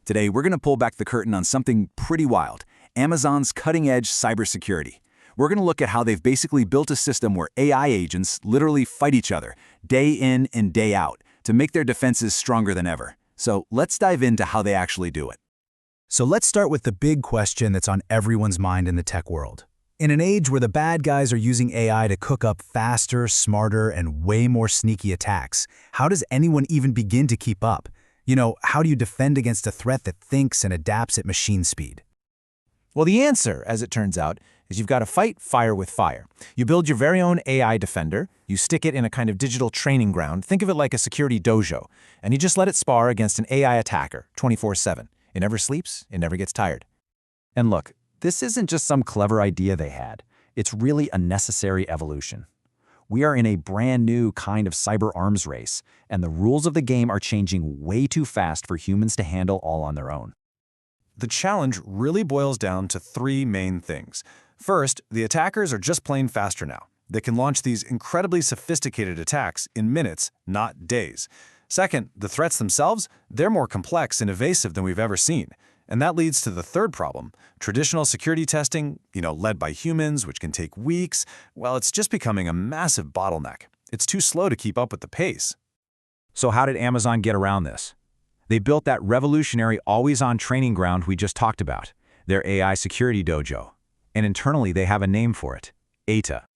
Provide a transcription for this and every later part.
Today, we're going to pull back the curtain on something pretty wild, Amazon's cutting-edge cybersecurity. We're going to look at how they've basically built a system where AI agents literally fight each other, day in and day out, to make their defenses stronger than ever. So let's dive into how they actually do it. So let's start with the big question that's on everyone's mind in the tech world. In an age where the bad guys are using AI to cook up faster, smarter, and way more sneaky attacks, how does anyone even begin to keep up? How do you defend against a threat that thinks and adapts at machine speed? Well, the answer, as it turns out, is you've got to fight fire with fire. You build your very own AI defender, you stick it in a kind of digital training ground, think of it like a security dojo, and you just let it spar against an AI attacker 24/7. It never sleeps, it never gets tired. And look, this isn't just some clever idea they had. It's really a necessary evolution. We are in a brand new kind of cyber arms race, and the rules of the game are changing way too fast for humans to handle all on their own. The challenge really boils down to three main things. First, the attackers are just plain faster now. They can launch these incredibly sophisticated attacks in minutes, not days. Second, the threats themselves, they're more complex and evasive than we've ever seen. And that leads to the third problem. Traditional security testing, led by humans, which can take weeks, well, it's just becoming a massive bottleneck. It's too slow to keep up with the pace. So how did Amazon get around this? They built that revolutionary always-on training ground we just talked about, their AI security dojo. And internally, they have a name for it, ATA.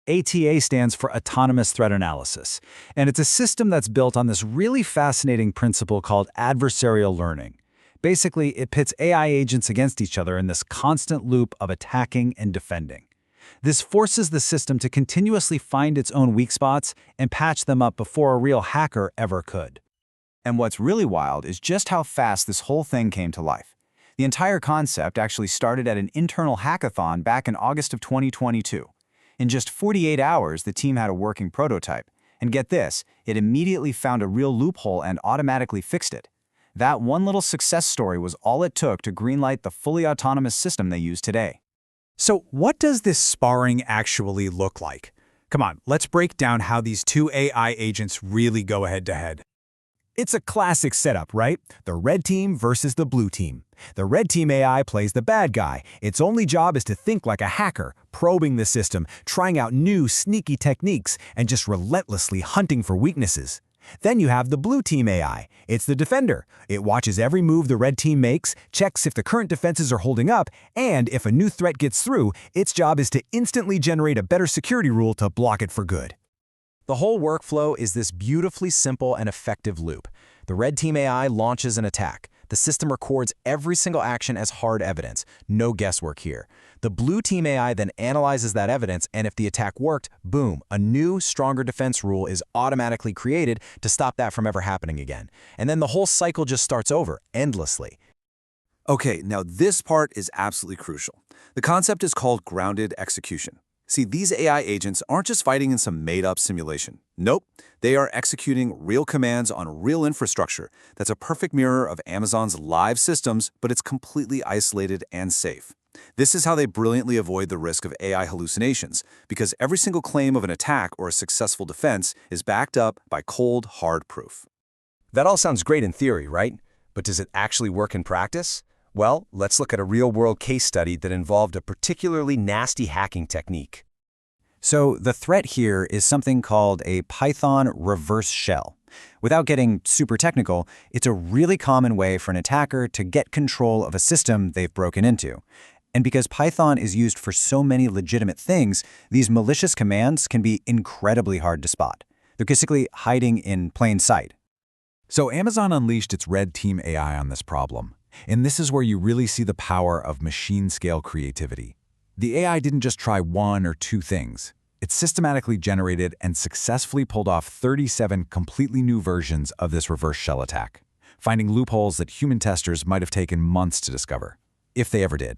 ATA stands for Autonomous Threat Analysis, and it's a system that's built on this really fascinating principle called adversarial learning. Basically, it pits AI agents against each other in this constant loop of attacking and defending. This forces the system to continuously find its own weak spots and patch them up before a real hacker ever could. And what's really wild is just how fast this whole thing came to life. The entire concept actually started at an internal hackathon back in August of 2022. In just 48 hours, the team had a working prototype. And get this, it immediately found a real loophole and automatically fixed it. That one little success story was all it took to greenlight the fully autonomous system they use today. So what does this sparring actually look like? Come on, let's break down how these two AI agents really go head-to-head. It's a classic setup, right? The red team versus the blue team. The red team AI plays the bad guy. Its only job is to think like a hacker, probing the system, trying out new, sneaky techniques, and just relentlessly hunting for weaknesses. Then you have the blue team AI. It's the defender. It watches every move the red team makes, checks if the current defenses are holding up, and if a new threat gets through, its job is to instantly generate a better security rule to block it for good. The whole workflow is this beautifully simple and effective loop. The red team AI launches an attack. The system records every single action as hard evidence. No guesswork here. The blue team AI then analyzes that evidence, and if the attack worked, boom, a new, stronger defense rule is automatically created to stop that from ever happening again. And then the whole cycle just starts over, endlessly. Okay, now this part is absolutely crucial. The concept is called grounded execution. See, these AI agents aren't just fighting in some made-up simulation. Nope, they are executing real commands on real infrastructure that's a perfect mirror of Amazon's live systems, but it's completely isolated and safe. This is how they brilliantly avoid the risk of AI hallucinations, because every single claim of an attack or a successful defense is backed up by cold, hard proof. That all sounds great in theory, right? But does it actually work in practice? Well, let's look at a real-world case study that involved a particularly nasty hacking technique. So the threat here is something called a Python reverse shell. Without getting super technical, it's a really common way for an attacker to get control of a system they've broken into. And because Python is used for so many legitimate things, these malicious commands can be incredibly hard to spot. They're basically hiding in plain sight. So Amazon unleashed its red team AI on this problem. And this is where you really see the power of machine-scale creativity. The AI didn't just try one or two things. It systematically generated and successfully pulled off 37 completely new versions of this reverse shell attack, finding loopholes that human testers might have taken months to discover, if they ever did.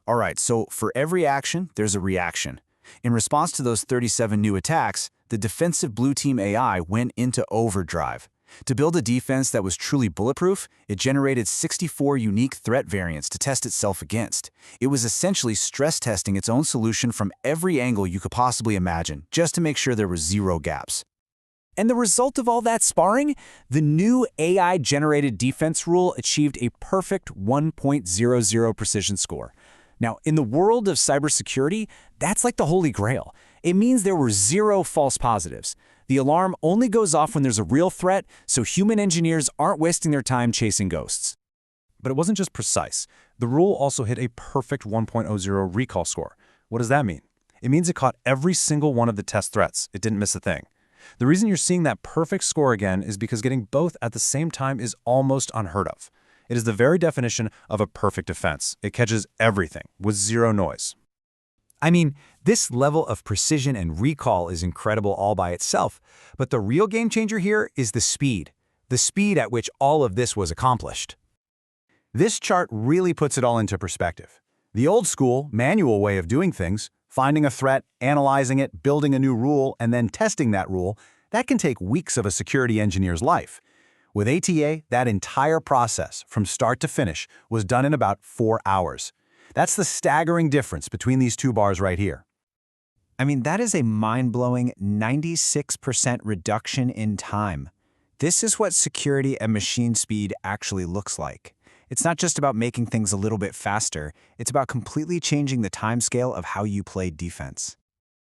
All right, so for every action, there's a reaction. In response to those 37 new attacks, the defensive blue team AI went into overdrive. To build a defense that was truly bulletproof, it generated 64 unique threat variants to test itself against. It was essentially stress testing its own solution from every angle you could possibly imagine, just to make sure there were zero gaps. And the result of all that sparring? The new AI-generated defense rule achieved a perfect 1.00 precision score. Now, in the world of cybersecurity, that's like the holy grail. It means there were 0 false positives. The alarm only goes off when there's a real threat, so human engineers aren't wasting their time chasing ghosts. But it wasn't just precise. The rule also hit a perfect 1.00 recall score. What does that mean? It means it caught every single one of the test threats. It didn't miss a thing. The reason you're seeing that perfect score again is because getting both at the same time is almost unheard of. It is the very definition of a perfect defense. It catches everything with 0 noise. I mean, this level of precision and recall is incredible all by itself, but the real game changer here is the speed at which all of this was accomplished. This chart really puts it all into perspective. The old school, manual way of doing things, finding a threat, analyzing it, building a new rule, and then testing that rule, that can take weeks of a security engineer's life. With ATA, that entire process, from start to finish, was done in about 4 hours. That's the staggering difference between these two bars right here. I mean, that is a mind-blowing 96% reduction in time. This is what security at machine speed actually looks like. It's not just about making things a little bit faster, it's about completely changing the timescale of how you play defense.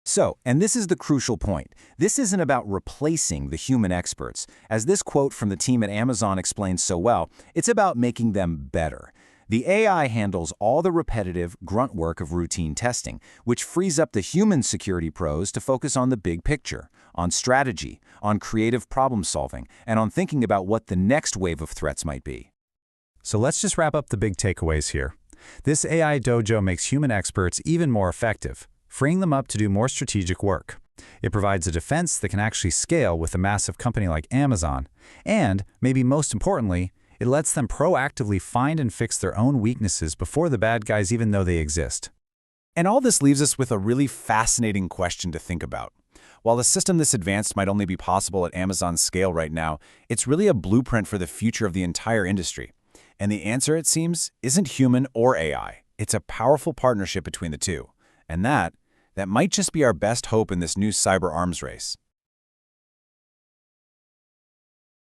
So, and this is the crucial point, this isn't about replacing the human experts. As this quote from the team at Amazon explains so well, it's about making them better. The AI handles all the repetitive, grunt work of routine testing, which frees up the human security pros to focus on the big picture, on strategy, on creative problem solving, and on thinking about what the next wave of threats might be. So let's just wrap up the big takeaways here. This AI Dojo makes human experts even more effective, freeing them up to do more strategic work. It provides a defense that can actually scale with a massive company like Amazon, and, maybe most importantly, it lets them proactively find and fix their own weaknesses before the bad guys even know they exist. And all this leaves us with a really fascinating question to think about. While a system this advanced might only be possible at Amazon's scale right now, it's really a blueprint for the future of the entire industry. And the answer, it seems, isn't human or AI. It's a powerful partnership between the two. And that might just be our best hope in this new cyber arms race.